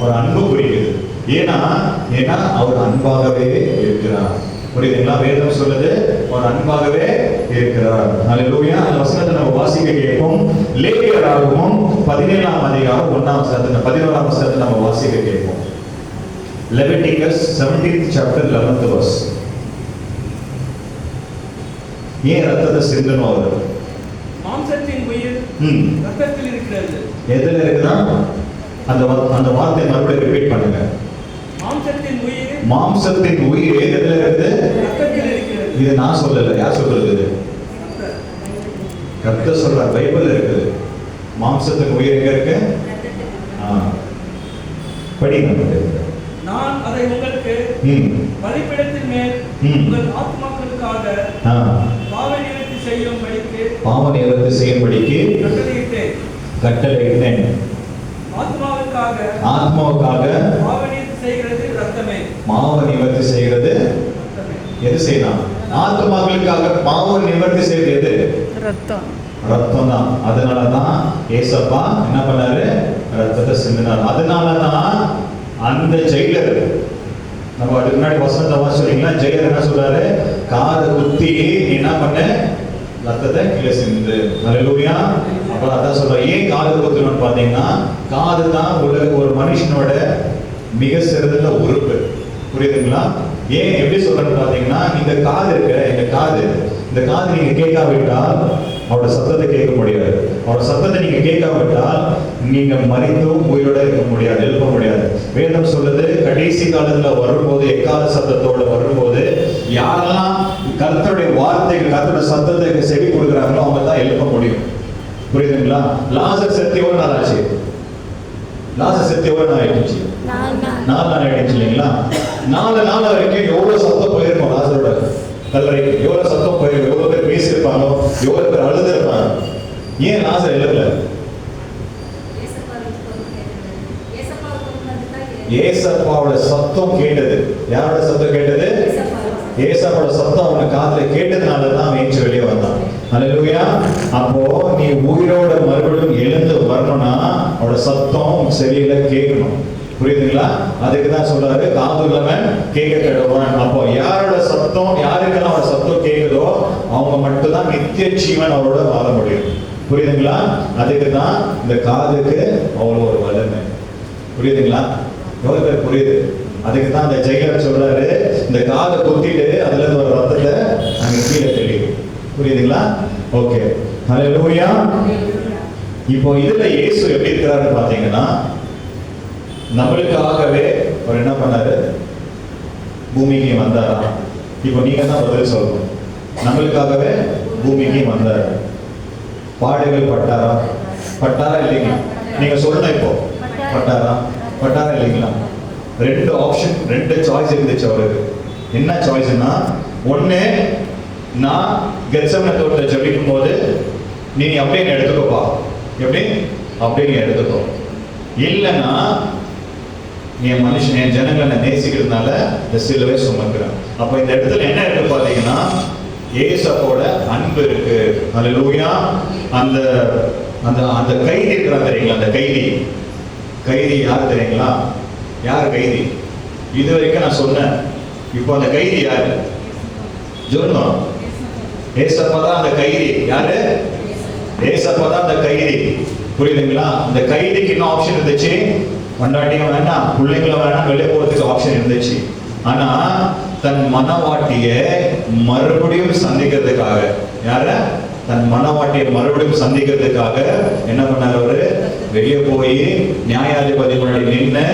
Speaker 1: ஒரு அன்பு குறிக்குது. ஏன்னா அவர் அன்பாகவே இருக்கிறார். புரியுதுங்களா? வேதம் சொல்லுது அவர் அன்பாகவே இருக்கிறார். ஹல்லேலூயா. அந்த வசனத்தை நம்ம வாசிக்க கேட்போம். லேவியராகமம் 17ஆம் அதிகாரம் 1ஆம் வசனத்தை 11ஆம் வசனத்தை நம்ம வாசிக்க கேட்போம். Leviticus 17th chapter 11th verse. ஏன் ரத்தத்தை சிந்தணும்? அவர்
Speaker 3: மாம்சத்தின் உயிர் ரத்தத்தில் இருக்கிறது.
Speaker 1: எதுல இருக்குதா? அந்த வார்த்தையை மறுபடியும் ரிப்பீட் பண்ணுங்க. மாம்சத்தின் உயிர் எதுல இருக்குது?
Speaker 3: ரத்தத்தில் இருக்கிறது.
Speaker 1: இது நான் சொல்லல, யார் சொல்றது? கர்த்தர் சொல்றார், பைபிள்ல இருக்குது. மாம்சத்தின் உயிர் எங்க இருக்கு? படிங்க.
Speaker 3: நான் அதை உங்களுக்கு பலிபீடத்தின் மேல் உங்கள் ஆத்துமாக்களுக்காக பாவ நிவர்த்தி செய்யும்படிக்கு கட்டளையிட்டேன். ஆத்மாவுக்காக பாவ நிவர்த்தி செய்கிறது எது செய்யலாம்? ஆத்மாக்களுக்காக பாவ நிவர்த்தி செய்வது எது? ரத்தம் தான். அதனாலதான் ஏசப்பா என்ன பண்ணாரு? ரத்தத்தை சிந்தினார். அதனாலதான் அந்த ஜெயிலர், நம்ம அதுக்கு முன்னாடி வசனத்தை வாசிச்சீங்களா? ஜெயிலர் என்ன சொல்றாரு? காதை குத்தி என்ன பண்ண? ரத்தத்தை கீழே சிந்து. ஹல்லேலூயா. அப்ப அதான் சொல்ற. ஏன் காது குத்தணும்னு பாத்தீங்கன்னா, காது தான் ஒரு மனுஷனோட மிக சிறந்த உறுப்பு. புரியுதுங்களா? ஏன் எப்படி சொல்றேன்னு பாத்தீங்கன்னா, இந்த காது இருக்கு, இந்த காது நீங்க கேட்காவிட்டால் அவரோட சத்தத்தை கேட்க முடியாது. அவரோட சத்தத்தை நீங்க கேட்காவிட்டால் நீங்க மரித்தும் உயிரோட இருக்க முடியாது, எழுப்ப முடியாது. வேதம் சொல்லுது, கடைசி காலத்துல வரும்போது, எக்கால சத்தத்தோட வரும்போது யாரெல்லாம் கர்த்தருடைய வார்த்தைகள், கர்த்தருடைய சத்தத்தை செவி கொடுக்குறாங்களோ அவங்க தான் எழுப்ப முடியும். புரியுதுங்களா? லாசர் செத்து எவ்வளவு நாள் ஆச்சு? லாசர் செத்து எவ்வளவு நாள் ஆயிடுச்சு? 4 நாள் ஆயிடுச்சு இல்லைங்களா? 4 நாள் வரைக்கும் எவ்வளவு சத்தம் போயிருக்கும் லாசரோட கல்லறைக்கு. எவ்வளவு சத்தம் போயிருக்கும், எவ்வளவு பேர் பேசியிருப்பாங்க, எவ்வளவு பேர் அழுதுருப்பாங்க. ஏன் லாசர் எழுதல? ஏசப்பாவோட சத்தம் கேட்டது. யாரோட சத்தம் கேட்டது? ஏசப்பாவோட சத்தம் அவன காதுல கேட்டதுனாலதான் அவன் ஏஞ்சி வெளியே வந்தான். ஹல்லேலூயா. அப்போ நீ உயிரோட மறுபடியும் எழுந்து வரணும்னா அவரோட சத்தம் செவியில கேட்கணும். புரியுதுங்களா? அதுக்கு தான் சொல்றாரு, காது உள்ளவன் கேட்க கேடுவான். அப்போ யாரோட சத்தம், யாருக்கெல்லாம் அவரோட சத்தம் கேட்குதோ அவங்க மட்டும் தான் நித்திய ஜீவன் அவரோட வாழ முடியும்.
Speaker 1: புரியுதுங்களா? அதுக்கு தான் இந்த காதுக்கு அவ்வளோ ஒரு வலிமை. புரியுதுங்களா? எவ்வளோ பேர் புரியுது? அதுக்கு தான் அந்த ஜெயிலர் சொல்றாரு, இந்த காதை குத்திட்டு அதுல இருந்து ஒரு ரத்தத்தை அங்க கீழே தெளிக்கும். புரியுதுங்களா? ஓகே, ஹல்லேலூயா. இப்போ இதுல இயேசு எப்படி இருக்கிறாருன்னு பாத்தீங்கன்னா, நம்மளுக்காகவே அவர் என்ன பண்ணாரு? பூமிக்கு வந்தாரா? இப்போ நீங்க தான் பதில் சொல்லணும். நம்மளுக்காகவே பூமிக்கு வந்தாரு. பாடுகள் பட்டாரா? பட்டாரா இல்லைங்களா? நீங்க சொல்லணும். இப்போ பட்டாரா? பட்டாரா இல்லைங்களா? ரெண்டு ஆப்ஷன், ரெண்டு சாய்ஸ் இருந்துச்சு அவருக்கு. என்ன சாய்ஸ்னா, ஒண்ணு, நான் கெத்செமனே தோட்டத்தை ஜெபிக்கும் போது நீ அப்படியே எடுத்துக்கோப்பா, எப்படி அப்படியே நீ எடுத்துக்கோ. இல்லைன்னா நீ மனுஷன், என் ஜனங்களை நான் நேசிக்கிறதுனால இந்த சிலுவை சுமக்கிறேன். அப்ப இந்த இடத்துல என்ன இருக்கு பாத்தீங்கன்னா, ஏசப்போட அன்பு இருக்கு. ஹல்லேலூயா. அந்த அந்த அந்த கைதி இருக்கிறாங்க தெரியுங்களா? அந்த கைதி யார் தெரியுங்களா? யார் கைதி? இது வரைக்கும் நான் சொன்னேன். இப்போ அந்த கைதி யாரு? சொல்லுங்க. ஏசப்பா தான் அந்த கைதி. யாரு? ஏசப்பா தான் அந்த கைதி. புரியுதுங்களா? அந்த கைதிக்கு என்ன ஆப்ஷன் இருந்துச்சு? கொண்டாட்டியும் வேண்டாம், பிள்ளைங்களும் வேண்டாம், வெளியே போறதுக்கு ஆப்ஷன் இருந்துச்சு. ஆனா தன் மனவாட்டிய மறுபடியும் சந்திக்கிறதுக்காக, யார? தன் மனவாட்டியை மறுபடியும் சந்திக்கிறதுக்காக என்ன பண்ணார் அவரு? வெளியே போய் நியாயாதிபதி முன்னாடி நின்று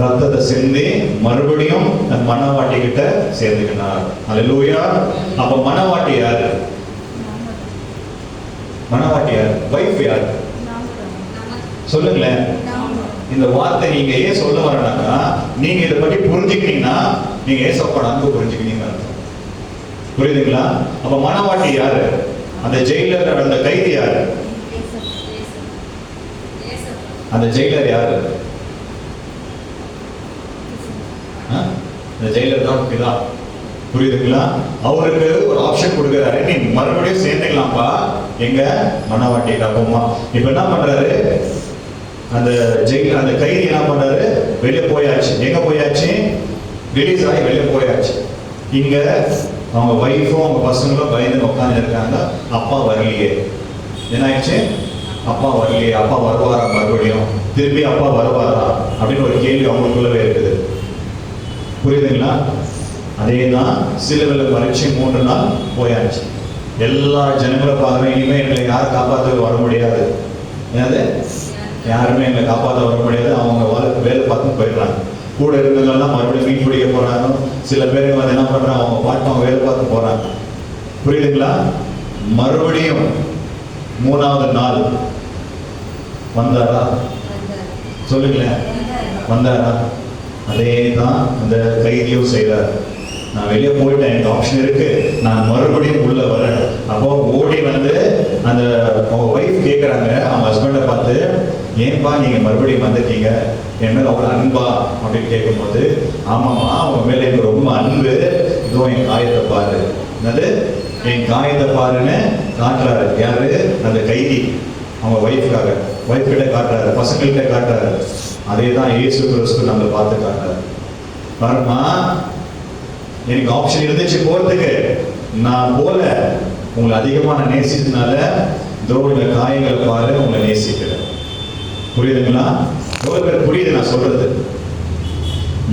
Speaker 1: ரத்தத்தை சிந்தி மறுபடியும் தன் மனவாட்டி கிட்ட சேர்ந்துக்கினார். ஹல்லேலூயா. அப்ப மனவாட்டி யாரு? மனவாட்டி யாரு? வைஃப் யாரு? சொல்லுங்களேன். இந்த வார்த்தை நீங்க ஏன் சொல்ல வரனாக்கா, நீங்க இதை பற்றி புரிஞ்சுக்கிட்டீங்கன்னா நீங்க ஏசப்போட அன்பு புரிஞ்சுக்கிட்டீங்க. புரியுதுங்களா? அப்ப மனவாட்டி யாரு? அந்த ஜெயிலர், அந்த கைதி யாரு? அந்த ஜெயிலர் யாரு? இந்த ஜெயிலர் தான் பிதா. புரியுதுங்களா? அவருக்கு ஒரு ஆப்ஷன் கொடுக்கிறாரு, நீ மறுபடியும் சேர்ந்துக்கலாம்ப்பா எங்க மனவாட்டி அப்பமா. இப்ப என்ன பண்றாரு? அந்த ஜெயிலர், அந்த கைதி என்ன பண்றாரு? வெளியே போயாச்சு. எங்க போயாச்சு? ரிலீஸ் ஆகி வெளியே போயாச்சு. இங்க அவங்க வைஃபும் அவங்க பசங்களும் பயந்து உட்காந்து இருக்காங்க. அப்பா வரலையே. என்ன ஆயிடுச்சு? அப்பா வரலையே. அப்பா வருவாரா? மறுபடியும் திருப்பி அப்பா வருவாரா அப்படின்னு ஒரு கேள்வி அவங்களுக்குள்ளவே இருக்குது. புரியுதுங்களா? அதே தான் சிலுவையில் மறிச்சு 3 நாள் போயாச்சு. எல்லா ஜனங்களும் பார்க்குறேன், இனிமே எங்களை யாரும் காப்பாற்ற வர முடியாது. என்னது? யாருமே எங்களை காப்பாற்ற வர முடியாது. அவங்க வேலை பார்த்து போயிடுறாங்க. கூட இருந்தவங்கெல்லாம் மறுபடியும் மீன் பிடிக்க போறாங்க. சில பேர் வந்து என்ன பண்றாங்க? அவங்க பாட்டு அவங்க வேலை பார்த்து போறாங்க. புரியுதுங்களா? மறுபடியும் 3வது நாள் வந்தாரா? சொல்லுங்களேன். வந்தாரா? அதே தான் அந்த கைதியும் செய்தார். நான் வெளியே போயிட்டேன், எனக்கு ஆப்ஷன் இருக்கு, நான் மறுபடியும் உள்ள வரேன். அப்போ ஓடி வந்து அந்த அவங்க ஒய்ஃப் கேட்குறாங்க அவங்க ஹஸ்பண்டை பார்த்து, ஏன்பா நீங்க மறுபடியும் வந்துட்டீங்க, என் மேல அவ்வளோ அன்பா அப்படின்னு கேட்கும்போது, ஆமாம்மா அவங்க மேல எனக்கு ரொம்ப அன்பு, இதோ என் காயத்தை பாரு. என்னது? என் காயத்தை பாருன்னு காட்டுறாரு. யாரு? அந்த கைதி அவங்க ஒய்ஃப்காக, ஒய்ஃப் கிட்ட காட்டுறாரு, பசங்கள்கிட்ட காட்டுறாரு. அதே தான் இயேசு கிறிஸ்து நம்மளை பார்த்து காட்டுறாரு. பாருமா, எனக்கு ஆப்ஷன் இருந்துச்சு போறதுக்கு, நான் போல, உங்களை அதிகமா நான் நேசிச்சதுனால இந்த காயங்களை பாரு, உங்களை நேசிக்கிறேன். புரியுதுங்களா? எவ்வளவு பேர் புரியுது நான் சொல்றது?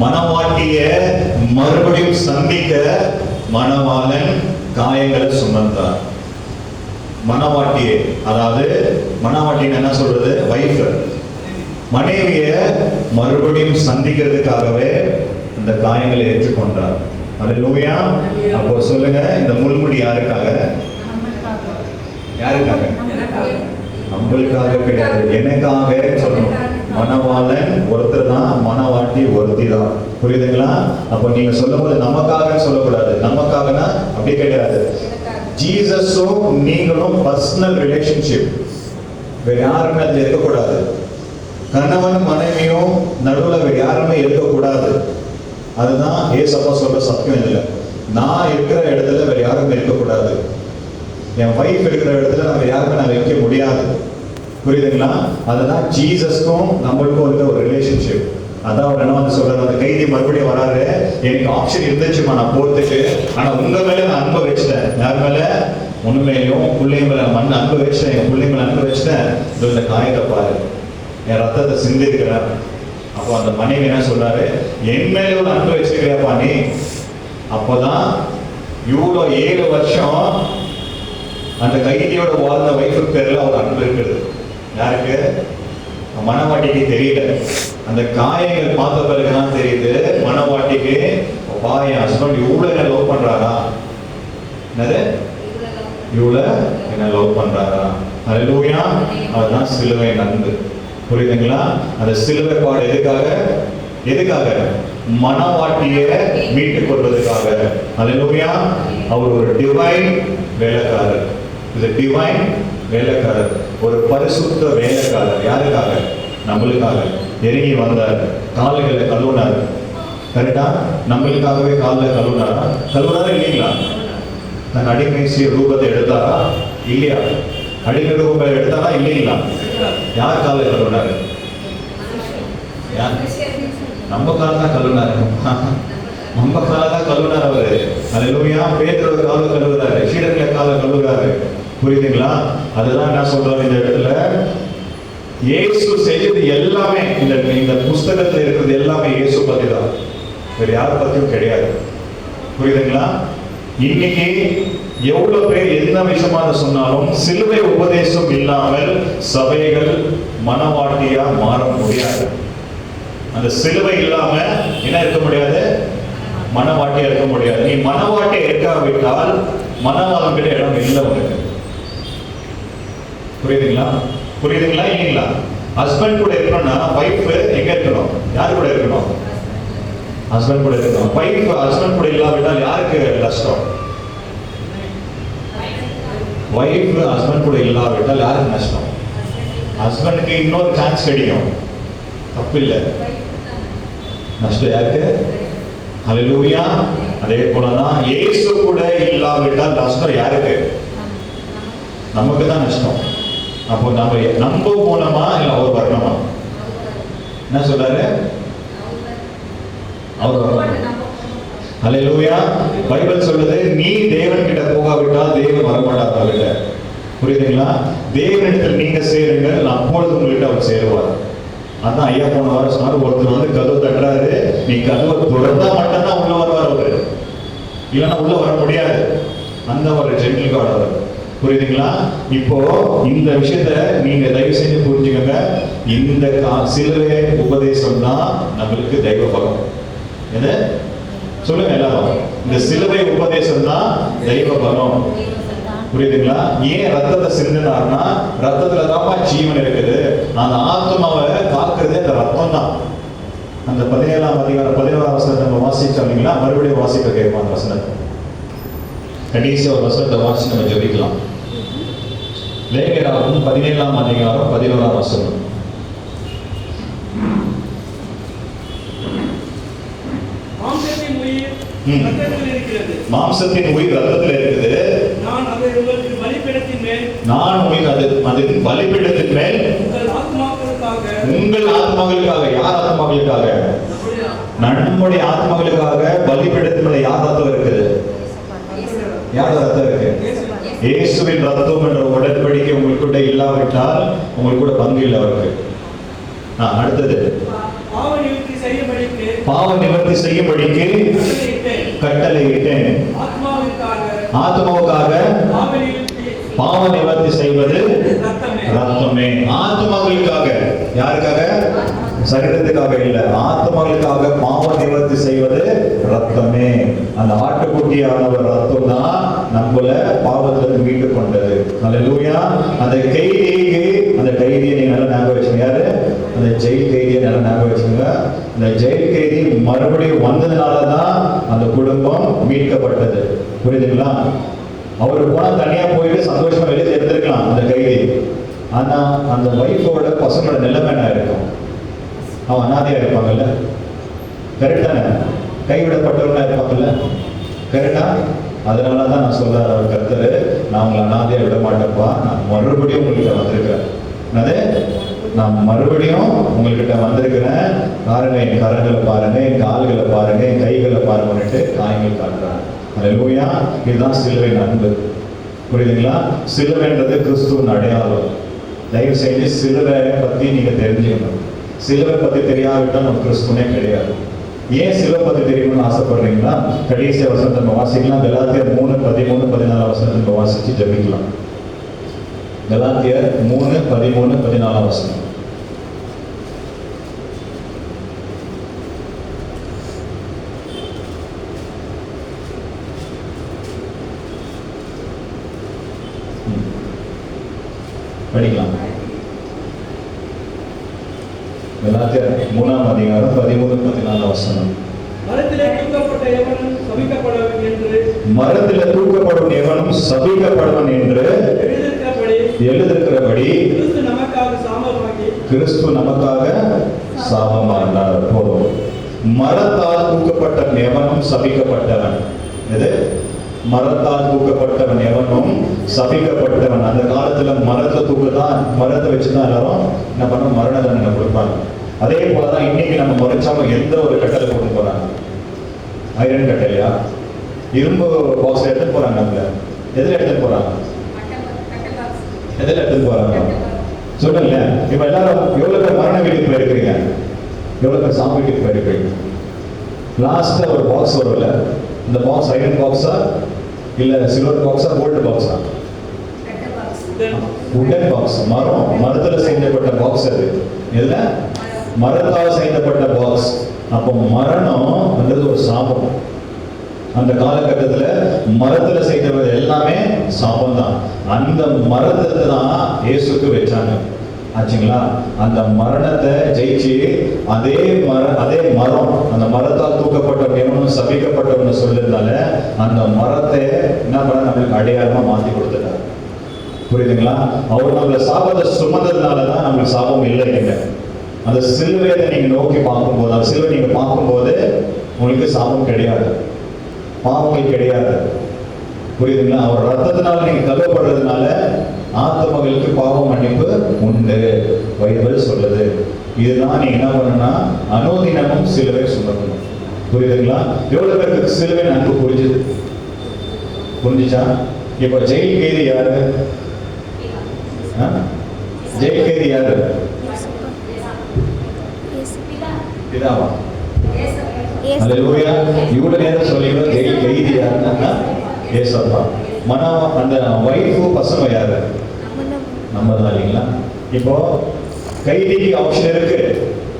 Speaker 1: மனவாட்டிய மறுபடியும் சந்திக்க மணவாளன் காயங்களை சுமந்தார். மனவாட்டியே, அதாவது மனவாட்டின்னு என்ன சொல்றது? வைஃப், மனைவிய மறுபடியும் சந்திக்கிறதுக்காகவே இந்த காயங்களை ஏற்றுக்கொண்டார். ஹல்லேலூயா. அப்போ சொல்லுங்க, இந்த முள்முடி யாருக்காக? யாருக்காக? நம்மளுக்காக கிடையாது, எனக்காக சொல்லணும். மணவாளன் ஒருத்தர் தான், மணவாட்டி ஒருத்தி தான். புரியுதுங்களா? அப்போ நீங்க சொல்லும் போது நமக்காக சொல்லக்கூடாது. நமக்காகனா அப்படி கிடையாது. ஜீசஸும் நீங்களும் பர்சனல் ரிலேஷன்ஷிப், வேற யாருமே அதுல இருக்கக்கூடாது. கணவன் மனைவியும் நடுவில் வேற யாருமே இருக்கக்கூடாது. அதுதான் ஏசப்பா சொல்ற சத்தியம். இல்லை, நான் இருக்கிற இடத்துல வேற யாருமே இருக்கக்கூடாது. என் வைஃப் இருக்கிற இடத்துல நம்ம யாருமே நான் வைக்க முடியாது. புரியுதுங்களா? அதுதான் ஜீசஸ்க்கும் நம்மளுக்கும் இருக்க ஒரு ரிலேஷன்ஷிப். அதான் அவர் என்ன வந்து சொல்றாரு, அந்த கைதி மறுபடியும் வராரு, எனக்கு ஆப்ஷன் இருந்துச்சுமா நான் போறதுக்கு, ஆனா உங்க மேல நான் அன்பை வச்சுட்டேன். யார் மேல? உண்மையிலும் பிள்ளைங்க மேல மண் அன்பு வச்சேன், என் பிள்ளைங்க மேல அன்பு வச்சுட்டேன், இந்த காயத்தை பாரு, என் ரத்தத்தை சிந்தி இருக்கிறேன். அப்போ அந்த மனைவி என்ன சொல்றாரு, என் மேல ஒரு அன்பு வச்சிருக்கிறியாப்பா நீ. அப்போதான் இவ்வளோ 7 வருஷம் அந்த கைதியோட வாழ்ந்த வைஃபு பேர்ல ஒரு அன்பு இருக்குது. யாருக்கு? மனவாட்டிக்கு தெரியல. அந்த காயங்கள் பார்த்த பிறகுதான் தெரியுது மனவாட்டிக்கு, வா என் ஹஸ்பண்ட் இவ்வளவு என்ன லவ் பண்றாரா, என்னது இவ்வளவு என்ன லவ் பண்றாரா. அல்லேலூயா. அதுதான் சிலுவை அன்பு. புரியுதுங்களா? அந்த சிலுவை பாடு எதுக்காக? மனவாட்டியை மீட்டுக் கொள்வதற்காக. அல்லேலூயா. அவர் ஒரு டிவைன் வேலைக்காரர். இது டிவைன் வேலைக்காரர், ஒரு பரிசுத்த வேலைக்காரர். யாருக்காக? நம்மளுக்காக இறங்கி வந்தார், கால்களை கழுவினார். கரெக்டா? நம்மளுக்காகவே காலில் கழுவினாரா இல்லைங்களா? தன் அடிமை ரூபத்தை எடுத்தாரா இல்லையா? அடிமை ரூபத்தை எடுத்தாரா இல்லைங்களா? யார் காலில் கழுவினாரு? நம்ம காலம் தான் கழுவினாரு. நம்ம காலம் தான் கழுவினார் அவரு. அல்லேலூயா. பேதுருவை காலை கழுவுறாரு, சீடர்களை காலை கழுவுறாரு. புரியுதுங்களா? அதுதான் நான் சொல்றேன், இந்த இடத்துல இயேசு செஞ்சது எல்லாமே, இந்த புஸ்தகத்தில் இருக்கிறது எல்லாமே இயேசு பத்தி தான், வேற யாரை பத்தியும் கிடையாது. புரியுதுங்களா? இன்னைக்கு எவ்வளவு பேர் என்ன விஷயமா சொன்னாலும் சிலுவை உபதேசம் இல்லாமல் சபைகள் மனவாட்டியா மாற முடியாது. அந்த சிலுவை இல்லாம என்ன இருக்க முடியாது? மனவாட்டியா இருக்க முடியாது. நீ மனவாட்டியா இருக்காவிட்டால் மனவாளம் கிட்ட இடம் இல்லை உனக்கு. புரியுதுங்களா இல்லைங்களா? ஹஸ்பண்ட் கூட இருக்கணும்னா வைஃப் எங்க இருக்கணும்? யாரு கூட இருக்கணும்? ஹஸ்பண்ட் கூட இருக்கணும். வைஃப் ஹஸ்பண்ட் கூட இல்லாவிட்டால் யாருக்கு கஷ்டம்? வைஃப் ஹஸ்பண்ட் கூட இல்லாவிட்டால் யாருக்கு நஷ்டம்? ஹஸ்பண்டுக்கு இன்னொரு சான்ஸ் கிடைக்கும், தப்பு இல்லை. நஷ்டம் யாருக்கு? அல்லேலூயா. அதே போலதான் இயேசு கூட இல்லாவிட்டால் நஷ்டம் யாருக்கு? நமக்கு தான் நஷ்டம். அப்போ நம்ம மூலமா இல்ல அவர் வரணுமா? என்ன சொல்றாரு? அவர் வரணும். அல்லேலூயா. பைபிள் சொல்லுது, நீ தேவன் கிட்ட போகாவிட்டால் தேவன் வரமாட்டார் அவர்கிட்ட. புரியுதுங்களா? தேவனிடத்தில் நீங்க சேருங்கள், அப்பொழுது உங்கள்கிட்ட அவர் சேருவார். அதான் ஐயா போன வாரம் சொன்னார், ஒருத்தர் வந்து கதவு தட்டுறாரு, நீ கதவை திறந்தா மட்டும்தான் உள்ள வருவார் அவரு, இல்லைன்னா உள்ள வர முடியாது. அந்த ஒரு ஜென்டில் காட் அவர். புரியுதுங்களா? இப்போ இந்த விஷயத்த நீங்க தயவு செஞ்சு புரிஞ்சுக்கங்க. இந்த சிலுவை உபதேசம் தான் நம்மளுக்கு தெய்வ பலம். என்ன சொல்லுங்க எல்லாரும்? இந்த சிலுவை உபதேசம் தான் தெய்வ பலம். புரியுதுங்களா? ஏன் ரத்தத்தை சிந்தினார்னா, ரத்தத்துல தான் ஜீவன் இருக்குது. அந்த ஆத்மாவை காக்குறதே அந்த ரத்தம் தான். அந்த 17ஆம் அதிகாரம் 11ஆம் வசனத்தை நம்ம வாசிச்சோம் இல்லைங்களா? மறுபடியும் வாசிக்க கேட்போம் அந்த வசனத்தை. கடைசி ஒரு வசனத்தை வாசி நம்ம ஜெபிக்கலாம். லேவியராகமம் 17ஆம் அதிகாரம் 11ஆம் வசனம். மாம்சத்தின் உயிர் ரத்தத்தில் இருக்குது. நான் உங்களுக்கு பலிபீடத்தின் மேல் உங்கள் ஆத்மாக்களுக்காக. யார் ஆத்மாக்களுக்காக? நம்முடைய ஆத்மாக்களுக்காக பலிபீடத்தின் மேல் யார் ரத்தம் இருக்குது? யார் ரத்தம் இருக்கு? இயேசுவின் ரத்தம் என்ற உடன்படிக்கை உங்களுக்குள்ள இல்லாவிட்டால் உங்களுக்கு கூட பங்கு இல்லை அவருக்கு. அடுத்தது பாவ நிவர்த்தி செய்யும்படிக்கு கட்டளையிட்டேன். ஆத்மாவுக்காக பாவ நிவர்த்தி செய்வது ரத்தமே. ஆத்மாக்களுக்காக. யாருக்காக? சரீரத்துக்காக இல்ல, ஆத்மாக்களுக்காக பாவ நிவர்த்தி செய்வது ரத்தமே. அந்த ஆட்டுக்குட்டியானவர் ரத்தம் தான் நம்மள பாவத்திலிருந்து மீட்டு கொண்டது. அல்லேலூயா. அந்த கைதியை நீங்க நல்லா ஞாபகம் வச்சுங்க. யாரு? அந்த ஜெயில் கைதியை நல்லா ஞாபகம் வச்சுங்க. அந்த ஜெயில் கைதி மறுபடியும் வந்ததுனாலதான் அந்த குடும்பம் மீட்கப்பட்டது. புரியுதுங்களா? அவரு போனா தனியா போயிட்டு சந்தோஷமா வெளியே எடுத்திருக்கலாம் அந்த கைதி. ஆனா அந்த வைஃபோட பசங்களோட நிலைமை என்ன இருக்கும்? அவன் அனாதையா இருப்பாங்கல்ல. கரெக்டான? கைவிடப்பட்டவர்களா இருப்பாங்கல்ல. கரெக்டா? அதனாலதான் நான் சொல்ற கர்த்தர், நான் உங்களை அனாதையா விட மாட்டேன்ப்பா, நான் மறுபடியும் உங்கள்கிட்ட வந்திருக்கிறேன். என்னது? நான் மறுபடியும் உங்கள்கிட்ட வந்திருக்கிறேன். பாருங்க, என் கரங்களை பாருங்க, என் கால்களை பாருங்க, என் கைகளை பாருங்கன்னுட்டு காயங்கள் காட்டுறாங்க. அல்லேலூயா. இதுதான் சிலுவையின் அன்பு. புரியுதுங்களா? சிலுவைன்றது கிறிஸ்துவின் அடையாளம். தயவு செஞ்சு சிலுவை பத்தி நீங்க தெரிஞ்சுக்கணும். சிலுவை பத்தி தெரியாவிட்டால் நம்ம கிறிஸ்துவனே கிடையாது. ஏன் சிலுவை பத்தி தெரியணும்னு ஆசைப்படுறீங்கன்னா, கடைசி வசனத்தை நம்ம வாசிக்கலாம். கலாத்தியர் 3:13-14 வசனத்தை நம்ம வாசிச்சு ஜெபிக்கலாம். கலாத்தியர் 3:13-14 வசனம். படிக்கலாம். கலாத்தியர் 3:13-14 வசனம்.
Speaker 3: மரத்திலே தூக்கப்பட்ட எவனும் சபிக்கப்படவன் என்று
Speaker 1: மரத்திலே தூக்கப்படும் எவனும் சபிக்கப்படுவன் என்று எழுதியிருக்கிறபடி
Speaker 3: கிறிஸ்து நமக்காக சாபமாகி
Speaker 1: கிறிஸ்து நமக்காக சாபமானார். போதும். மரத்தால் தூக்கப்பட்ட எவனும் சபிக்கப்பட்டவன். எது? மரத்தால் தூக்கப்பட்டவன் எவனும் சபிக்கப்பட்டவன். அந்த காலத்துல மரத்தை தூக்கத்தான், மரத்தை வச்சுதான் எல்லாரும் என்ன பண்ண, மரண தண்டனை கொடுப்பாங்க. அதே போலதான் இன்னைக்கு நம்ம மறைச்சாம எந்த ஒரு கட்டளை கொண்டு போறாங்க. ஐரன் கட்டளையா, இரும்பு பாக்ஸ் எடுத்துட்டு போறாங்க. அதுல எதுல எடுத்துட்டு போறாங்க? எதுல எடுத்துட்டு போறாங்க சொல்லுங்க. இப்ப எல்லாரும் எவ்வளவு பேர் மரண வீட்டுக்கு போயிருக்கிறீங்க? எவ்வளவு பேர் சாமி வீட்டுக்கு போயிருக்கிறீங்க? லாஸ்டா ஒரு பாக்ஸ் வரும்ல, இந்த பாக்ஸ் ஐரன் பாக்ஸா இல்ல சில்வர் பாக்ஸா கோல்டு பாக்ஸா? உடன் பாக்ஸ். மரத்துல செய்யப்பட்ட பாக்ஸ். அது எதுல? மரத்தால் செய்யப்பட்ட பாக்ஸ். அப்போ மரணம்ன்றது ஒரு சாபம். அந்த காலகட்டத்துல மரத்துல செய்தது எல்லாமே சாபம் தான். அந்த மரத்தை தான் இயேசுக்கு வச்சாங்க. ஆச்சுங்களா? அந்த மரணத்தை ஜெயிச்சு அதே மரம் அந்த மரத்தால் தூக்கப்பட்ட எவனும் சபிக்கப்பட்டவன்னு சொல்லிருந்தால அந்த மரத்தை என்ன பண்ண நம்மளுக்கு அடையாளமா மாத்தி கொடுத்துட்டாரு. புரியுதுங்களா? அவர் நம்மள சாபத்தை சுமந்ததுனாலதான் நம்மளுக்கு சாபம் இல்லைங்க. அந்த சிலுவையை நீங்க நோக்கி பார்க்கும்போது, அந்த சிலுவை நீங்க பார்க்கும்போது உங்களுக்கு சாபம் கிடையாது, பாவங்கள் கிடையாது. புரியுதுங்களா? அவர் ரத்தத்தினால நீங்க கழுவப்படுறதுனால ஆத்மகளுக்கு பாவ மன்னிப்பு உண்டு, பைபிள் சொல்லுது. இதுதான் நீங்க என்ன பண்ணணும்னா அனுதினமும் சிலுவை சுமக்கணும். புரியுதுங்களா? எவ்வளவு பேருக்கு சிலுவை அன்பு புரிஞ்சுச்சா? இப்ப ஜெயில் கைதி யாரு? ஜெயில் கைதி யாரு? பிதாவா? அல்லேலூயா. இவ்வளவு நேரம் சொல்லிடுவோம் ஜெயில் கைதி யாருன்னா ஏசப்பா. அந்த வைஃபு பசங்க யாரு? நம்ம தான் இல்லைங்களா? இப்போ கைதிக்கு ஆப்ஷன் இருக்கு,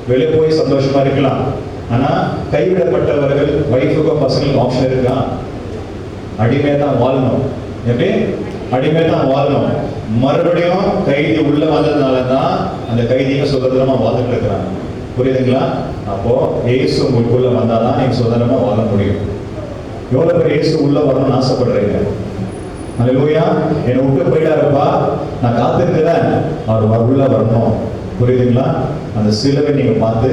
Speaker 1: வெளியே போய் சந்தோஷமா இருக்கலாம். ஆனா கைவிடப்பட்டவர்கள் வைஃபுக்கும் பசங்களுக்கும் ஆப்ஷன் இருக்கா? அடிமை தான் வாழணும். எப்படி? அடிமை தான் வாழணும். மறுபடியும் கைதி உள்ள வந்ததுனால தான் அந்த கைதிங்க சுதந்திரமா வாழ்ந்துட்டு இருக்கிறாங்க. புரியுதுங்களா? அப்போ இயேசு உங்களுக்குள்ள வந்தாதான் நீங்க சுதந்திரமா வாழ முடியும். எவ்வளவு பேர் இயேசு உள்ள வரணும்னு ஆசைப்படுறீங்க? அல்லேலூயா. என்னை விட்டு போயிட்டாருப்பா, நான் காத்திருக்கிறேன், அவர் உள்ள வரணும். புரியுதுங்களா? அந்த சிலுவை நீங்க பார்த்து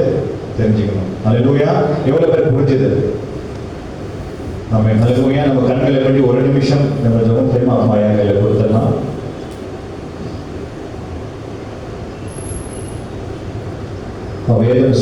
Speaker 1: தெரிஞ்சுக்கணும். அல்லேலூயா. எவ்வளவு பேர் புரிஞ்சுது? ஆமென். அல்லேலூயா. நம்ம கண்களை வேண்டி ஒரு நிமிஷம் நம்ம ஜெபம் செய்யலாம். மாயாங்களை கொடுத்துடலாம். வேதம்